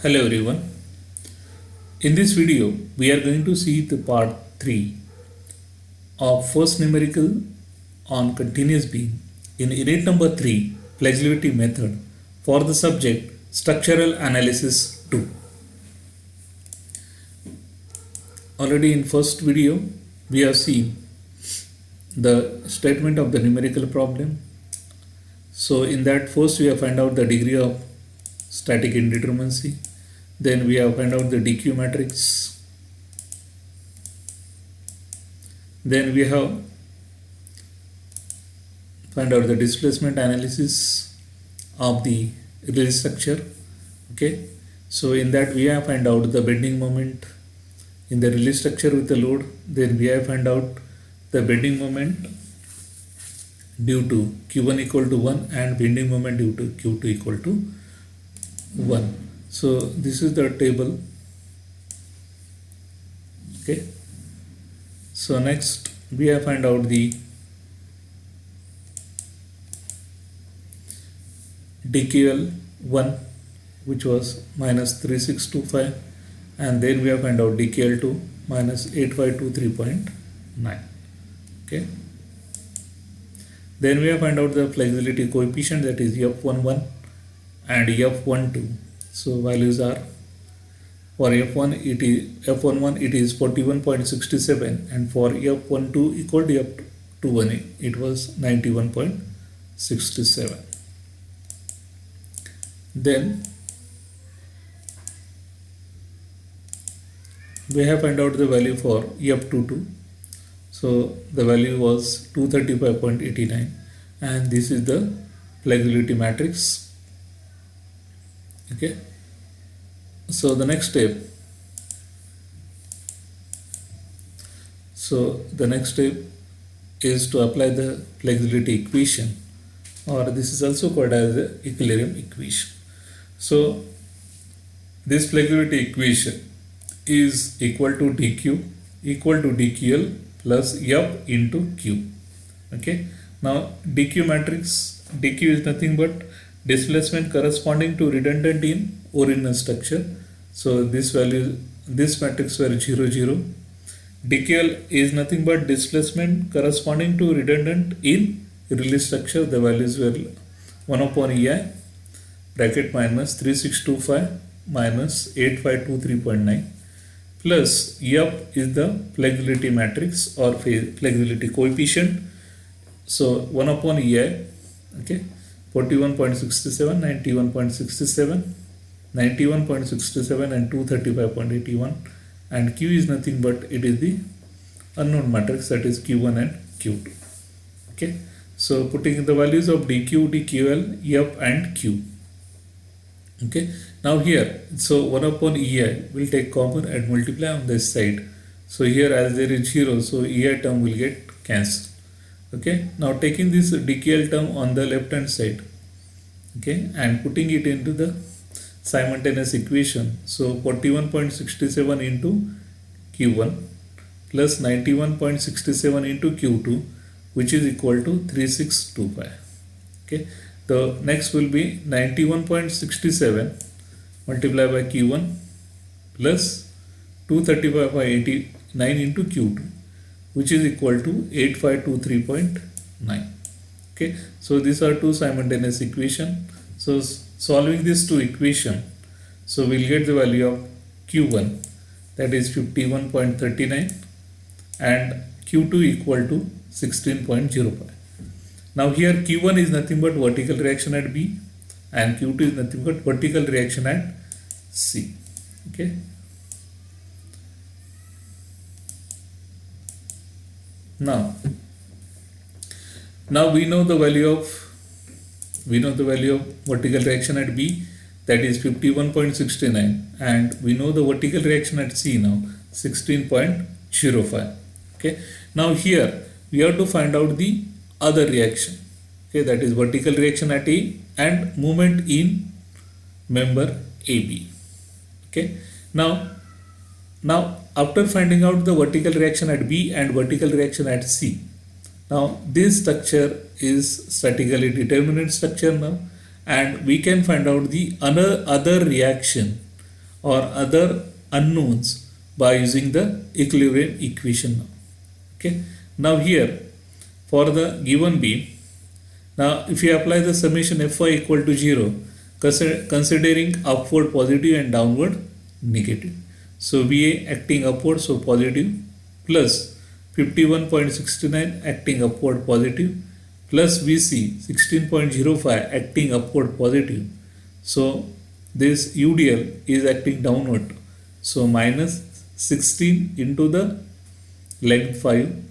Hello everyone. In this video, we are going to see the part 3 of first numerical on continuous beam in unit number 3 flexibility method for the subject structural analysis 2. Already in first video, we have seen the statement of the numerical problem. So in that first we have found out the degree of static indeterminacy. Then we have found out the DQ matrix. Then we have found out the displacement analysis of the release structure. Okay, so in that we have found out the bending moment in the release structure with the load. Then we have found out the bending moment due to Q1 equal to 1 and bending moment due to Q2 equal to 1. So this is the table. Okay, so next we have found out the DQL1, which was minus 3625, and then we have found out DQL2 minus 8523.9. okay, then we have found out the flexibility coefficient, that is F11 and F12. So values are, for F1 it is F11 it is 41.67, and for F12 equal to F21 it was 91.67. Then we have found out the value for F22. So the value was 235.89, and this is the flexibility matrix. Okay, so the next step is to apply the flexibility equation, or this is also called as the equilibrium equation. So this flexibility equation is equal to dq equal to dql plus f into q. Okay, now dq matrix, dq is nothing but displacement corresponding to redundant in original structure. So this value, this matrix were 0 0. DQL is nothing but displacement corresponding to redundant in release structure. The values were 1 upon EI bracket minus 3625 minus 8523.9 plus F is the flexibility matrix or flexibility coefficient. So 1 upon EI, okay, 41.67, 91.67, 91.67 and 235.81, and Q is nothing but it is the unknown matrix, that is Q1 and Q2. Okay, so putting in the values of DQ, DQL, F and Q. Okay, now here, so 1 upon EI will take common and multiply on this side. So here as there is 0, so EI term will get cancelled. Okay, now taking this DQL term on the left hand side, okay, and putting it into the simultaneous equation. So 41.67 into Q1 plus 91.67 into Q2, which is equal to 3625. Okay, the next will be 91.67 multiplied by Q1 plus 235.89 into Q2, which is equal to 8523.9. Okay, so these are two simultaneous equation. So solving these two equation, so we'll get the value of Q1, that is 51.39, and Q2 equal to 16.05. Now here Q1 is nothing but vertical reaction at B, and Q2 is nothing but vertical reaction at C. Okay, now we know the value of vertical reaction at B, that is 51.69, and we know the vertical reaction at C now, 16.05. okay, now here we have to find out the other reaction, okay, that is vertical reaction at A and movement in member AB. Okay, now after finding out the vertical reaction at B and vertical reaction at C, now this structure is statically determinate structure now, and we can find out the other reaction or other unknowns by using the equilibrium equation. Okay. Now here for the given beam, now if you apply the summation Fy equal to 0, considering upward positive and downward negative. So Va acting upward, so positive, plus 51.69 acting upward positive, plus Vc 16.05 acting upward positive. So this UDL is acting downward. So minus 16 into the length 5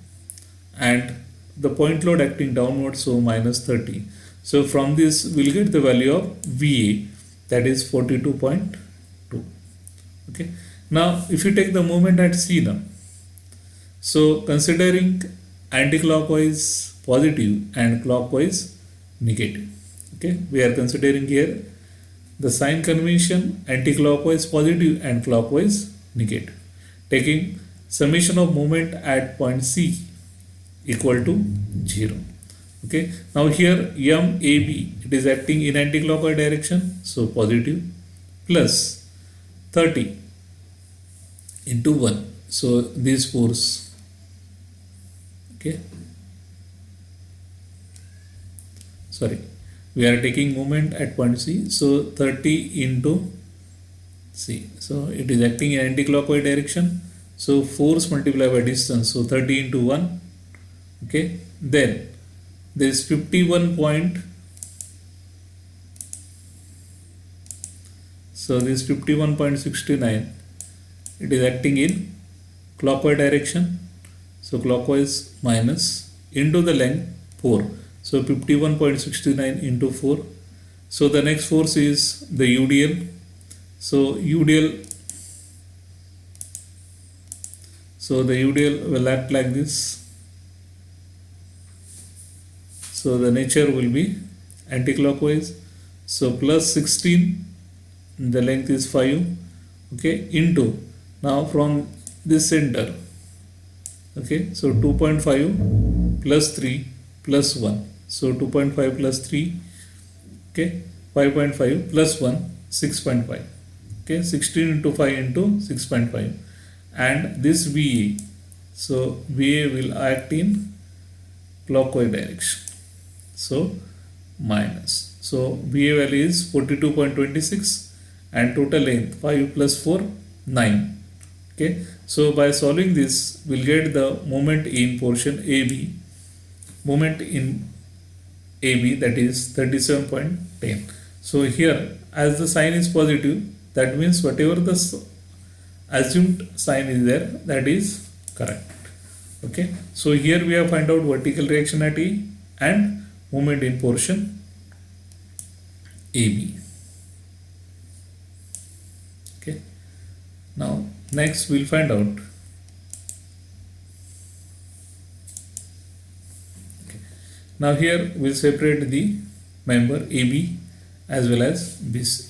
and the point load acting downward, so minus 30. So from this we'll get the value of Va, that is 42.2. Okay. Now if you take the moment at C now, so considering anti-clockwise positive and clockwise negative. Okay, we are considering here the sign convention anti-clockwise positive and clockwise negative, taking summation of moment at point C equal to 0. Okay, now here MAB, it is acting in anti-clockwise direction, so positive, plus 30 into 1, so this force. Okay, sorry, we are taking moment at point C, so 30 into C, so it is acting in anti-clockwise direction, so force multiplied by distance, so 30 into 1. Okay, then this 51 point, so this 51.69, it is acting in clockwise direction, so clockwise minus into the length 4, so 51.69 into 4. So the next force is the UDL, so UDL, so the UDL will act like this. So the nature will be anti-clockwise, so plus 16, the length is 5, okay, into, now from this center, okay, so 2.5 plus 3 plus 1, so 2.5 plus 3, okay, 5.5 plus 1, 6.5, okay, 16 into 5 into 6.5, and this VA, so VA will act in clockwise direction, so minus, so VA value is 42.26 and total length 5 plus 4, 9. Okay, so by solving this we'll get the moment in portion AB, moment in AB, that is 37.10. So here as the sign is positive, that means whatever the assumed sign is there, that is correct. Okay, so here we have find out vertical reaction at E and moment in portion AB. Okay, now next we'll find out, okay, now here we'll separate the member AB as well as BC.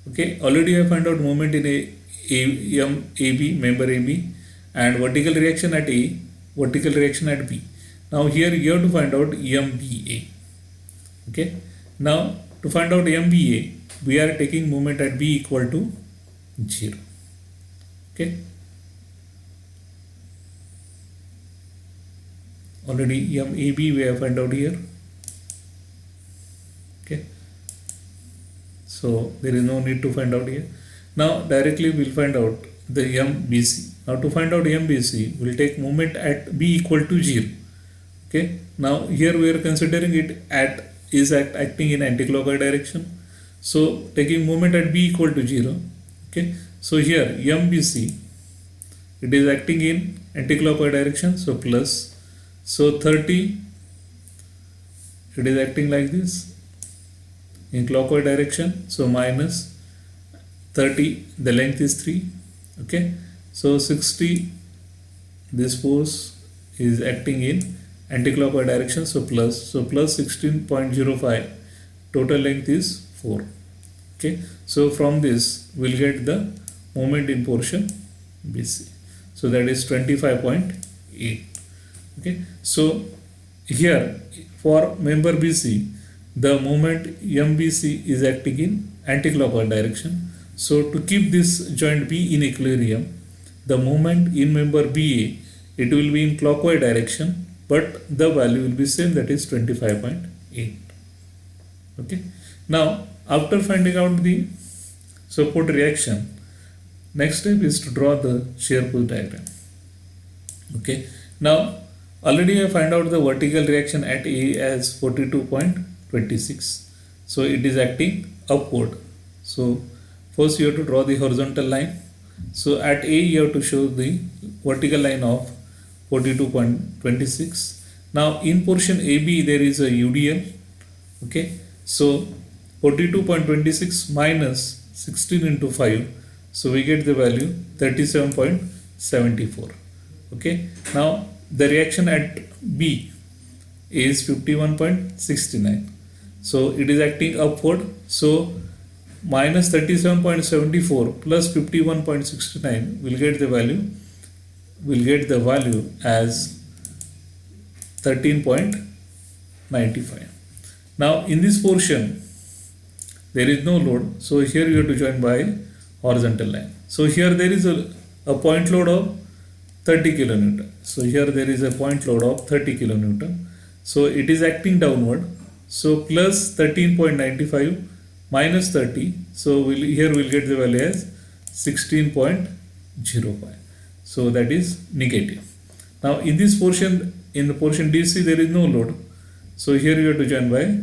Okay, already I find out moment in AB, member AB, and vertical reaction at A, vertical reaction at B. Now here you have to find out MBA. Okay, now to find out MBA, we are taking moment at B equal to 0. Okay, already MAB we have found out here. Okay, so there is no need to find out here. Now directly we'll find out the MBC. Now to find out MBC, we'll take moment at B equal to 0. Okay, now here we are considering it acting in anti-clockwise direction. So taking moment at B equal to 0. Okay, so here MBC, it is acting in anti-clockwise direction, so plus, so 30, it is acting like this in clockwise direction, so minus 30, the length is 3. Okay, so 60, this force is acting in anti-clockwise direction, so plus 16.05, total length is 4. Okay, so from this we'll get the moment in portion BC, so that is 25.8. Okay, so here for member BC, the moment MBC is acting in anti-clockwise direction, So to keep this joint B in equilibrium, the moment in member BA, it will be in clockwise direction, but the value will be same, that is 25.8. Okay. Now after finding out the support reaction, next step is to draw the shear force diagram. Okay. Now already I find out the vertical reaction at A as 42.26. So it is acting upward. So first you have to draw the horizontal line. So at A you have to show the vertical line of 42.26. Now in portion AB there is a UDL. Okay. So 42.26 minus 16 into 5. So we get the value 37.74. Okay. Now the reaction at B is 51.69. So it is acting upward. So minus 37.74 plus 51.69 will get the value as 13.95. Now in this portion there is no load, so here you have to join by horizontal line. So here there is a point load of 30 kilonewton. So here there is a point load of 30 kilonewton. So it is acting downward. So plus 13.95 minus 30. So here we'll get the value as 16.05. So that is negative. Now in this portion, in the portion DC, there is no load. So here you have to join by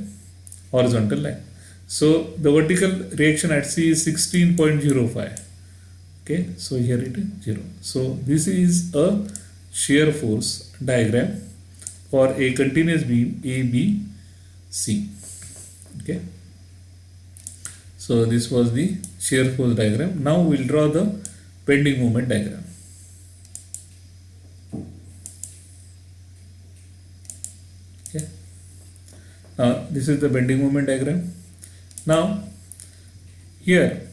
horizontal line. So the vertical reaction at C is 16.05. Okay, so here it is 0. So this is a shear force diagram for a continuous beam ABC. Okay, so this was the shear force diagram. Now we will draw the bending moment diagram. Okay, now this is the bending moment diagram. Now here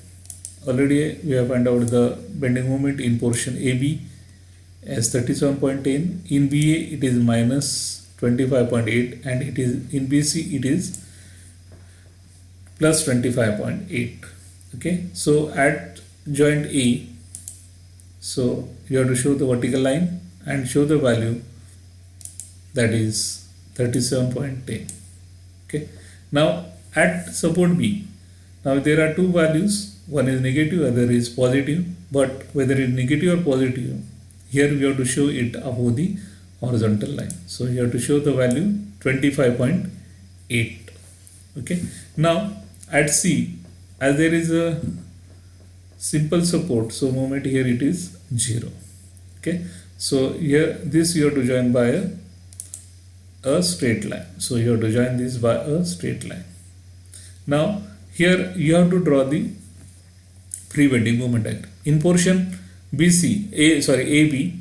already we have found out the bending moment in portion AB as 37.10, in BA it is minus 25.8, and it is in BC it is plus 25.8. Okay, so at joint A, so you have to show the vertical line and show the value, that is 37.10. Okay, now at support B, now there are two values, one is negative, other is positive, but whether it is negative or positive, here we have to show it above the horizontal line. So you have to show the value 25.8. Okay, now at C, as there is a simple support, so moment here it is 0. Okay, so here this you have to join by a straight line. So you have to join this by a straight line. Now here you have to draw the free bending moment diagram. In portion AB,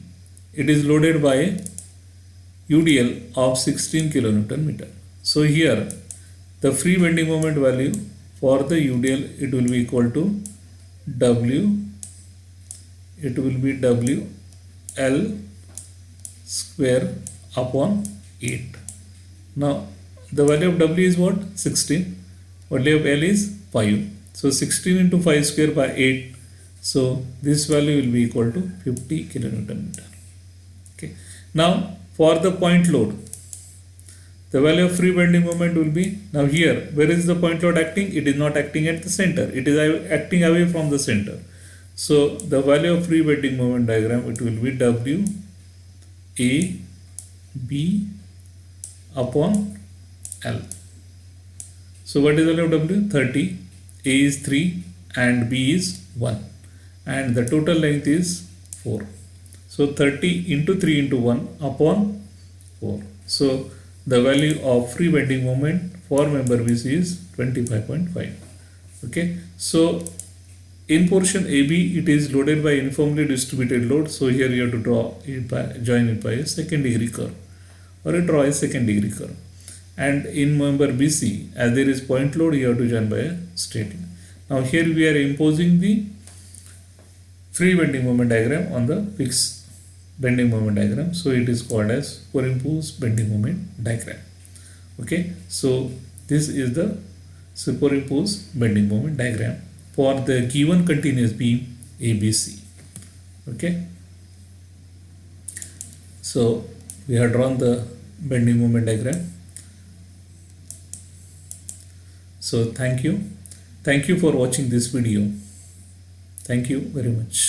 it is loaded by a UDL of 16 kilonewton meter. So here the free bending moment value for the UDL, it will be equal to WL square upon 8. Now the value of W is what? 16. Value of L is 5. So 16 into 5 square by 8. So this value will be equal to 50 kilonewton meter. Okay. Now for the point load, the value of free bending moment will be, now here where is the point load acting? It is not acting at the center. It is acting away from the center. So the value of free bending moment diagram, it will be W A B upon L. So what is the value of W? 30. A is 3 and B is 1, and the total length is 4. So 30 into 3 into 1 upon 4. So the value of free bending moment for member BC is 25.5. Okay, so in portion AB it is loaded by uniformly distributed load. So here you have to draw it by, join it by a second degree curve, or draw a second degree curve. And in member BC, as there is point load, you have to join by a straight line. Now here we are imposing the free bending moment diagram on the fixed bending moment diagram. So it is called as superimposed bending moment diagram. Okay, so this is the superimposed bending moment diagram for the given continuous beam ABC. Okay. So we have drawn the bending moment diagram. So thank you for watching this video. Thank you very much.